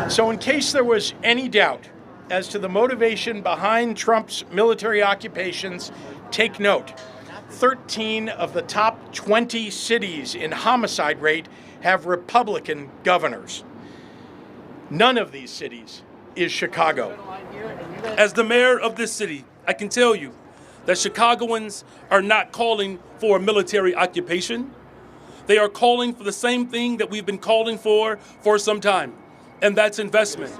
So in case there was any doubt as to the motivation behind Trump's military occupations, take note. 13 of the top 20 cities in homicide rate have Republican governors. None of these cities is Chicago. As the mayor of this city, I can tell you that Chicagoans are not calling for a military occupation. They are calling for the same thing that we've been calling for some time, and that's investment.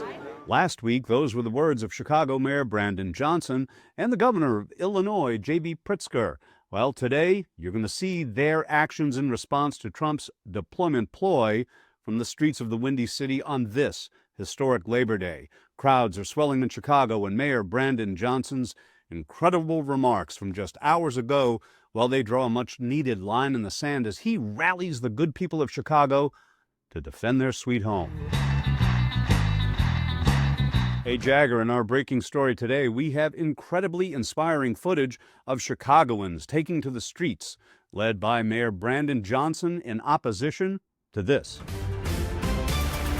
Last week, those were the words of Chicago Mayor Brandon Johnson and the governor of Illinois, J.B. Pritzker. Well, today, you're going to see their actions in response to Trump's deployment ploy from the streets of the Windy City on this historic Labor Day. Crowds are swelling in Chicago, and Mayor Brandon Johnson's incredible remarks from just hours ago, while they draw a much-needed line in the sand as he rallies the good people of Chicago to defend their sweet home. Hey, Jagger, in our breaking story today, we have incredibly inspiring footage of Chicagoans taking to the streets, led by Mayor Brandon Johnson in opposition to this.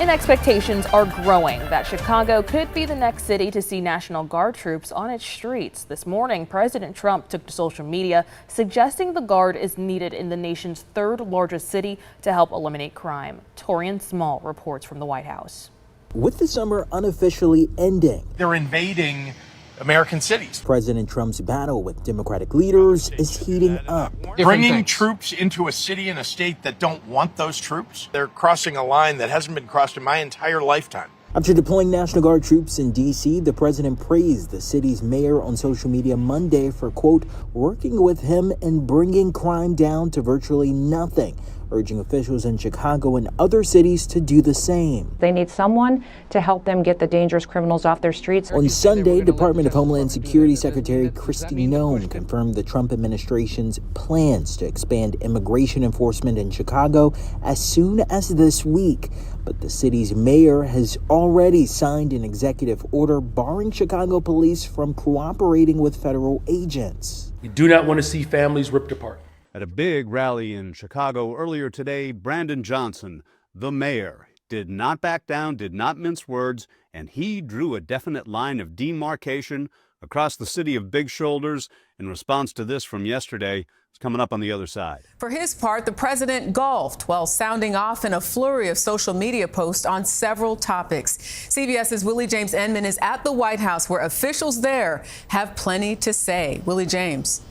And expectations are growing that Chicago could be the next city to see National Guard troops on its streets. This morning, President Trump took to social media suggesting the Guard is needed in the nation's third largest city to help eliminate crime. Torian Small reports from the White House. With the summer unofficially ending, They're invading American cities. President Trump's battle with Democratic leaders is heating up. Bringing troops into a city and a state that don't want those troops, they're crossing a line that hasn't been crossed in my entire lifetime. After deploying National Guard troops in D.C., the president praised the city's mayor on social media Monday for, quote, working with him and bringing crime down to virtually nothing, urging officials in Chicago and other cities to do the same. They need someone to help them get the dangerous criminals off their streets. On Sunday, Department of Homeland Security Secretary Kristi Noem confirmed the Trump administration's plans to expand immigration enforcement in Chicago as soon as this week. But the city's mayor has already signed an executive order barring Chicago police from cooperating with federal agents. We do not want to see families ripped apart. At a big rally in Chicago earlier today, Brandon Johnson, the mayor, did not back down, did not mince words, and he drew a definite line of demarcation across the city of Big Shoulders in response to this from yesterday. It's coming up on the other side. For his part, the president golfed while sounding off in a flurry of social media posts on several topics. CBS's Willie James Enman is at the White House, where officials there have plenty to say. Willie James.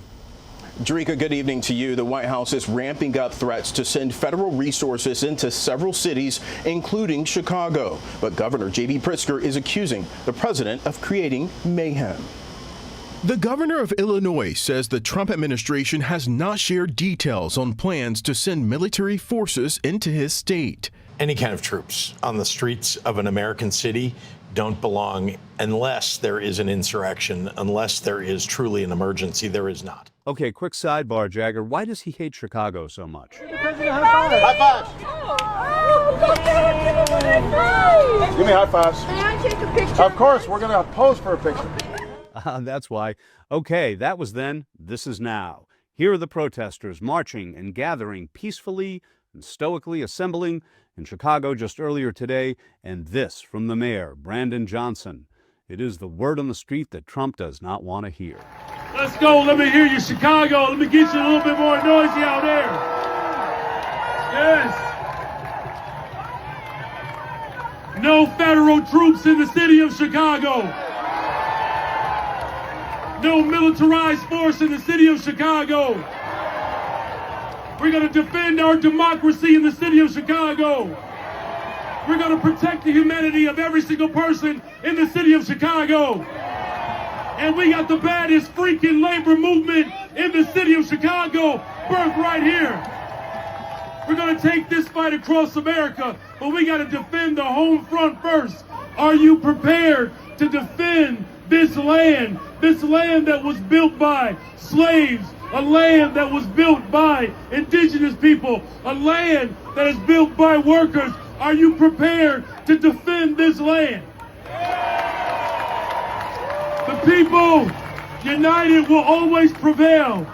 Jerika, good evening to you. The White House is ramping up threats to send federal resources into several cities, including Chicago. But Governor J.B. Pritzker is accusing the president of creating mayhem. The governor of Illinois says the Trump administration has not shared details on plans to send military forces into his state. Any kind of troops on the streets of an American city don't belong unless there is an insurrection, unless there is truly an emergency. There is not. Okay, quick sidebar, Jagger. Why does he hate Chicago so much? High fives. Give me high fives. May I take a picture? Of course, we're going to pose for a picture. That's why. Okay, that was then. This is now. Here are the protesters marching and gathering peacefully and stoically assembling in Chicago just earlier today. And this from the mayor, Brandon Johnson. It is the word on the street that Trump does not want to hear. Let's go. Let me hear you, Chicago. Let me get you a little bit more noisy out there. Yes. No federal troops in the city of Chicago. No militarized force in the city of Chicago. We're going to defend our democracy in the city of Chicago. We're going to protect the humanity of every single person in the city of Chicago. And we got the baddest freaking labor movement in the city of Chicago, birthed right here. We're going to take this fight across America, but we got to defend the home front first. Are you prepared to defend this land that was built by slaves, a land that was built by indigenous people, a land that is built by workers? Are you prepared to defend this land? The people united will always prevail.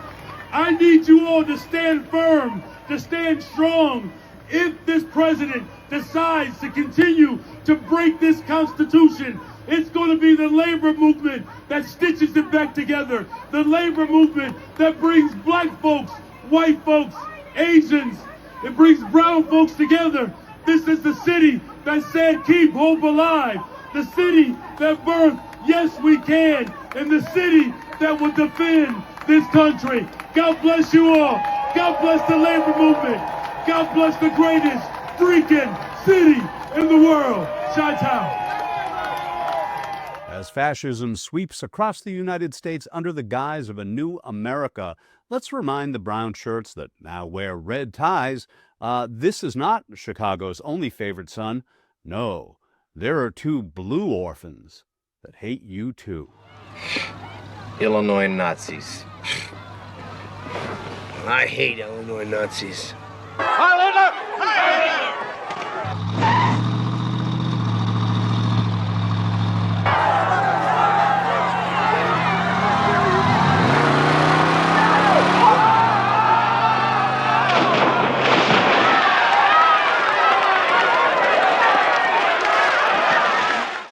I need you all to stand firm, to stand strong, If this president decides to continue to break this Constitution, it's going to be the labor movement that stitches it back together. The labor movement that brings black folks, white folks, Asians. It brings brown folks together. This is the city that said keep hope alive. The city that birthed yes we can. And the city that will defend this country. God bless you all. God bless the labor movement. God bless the greatest freaking city in the world, Chi-Town. As fascism sweeps across the United States under the guise of a new America, let's remind the brown shirts that now wear red ties, this is not Chicago's only favorite son. No, there are two blue orphans that hate you too. Illinois Nazis. I hate Illinois Nazis.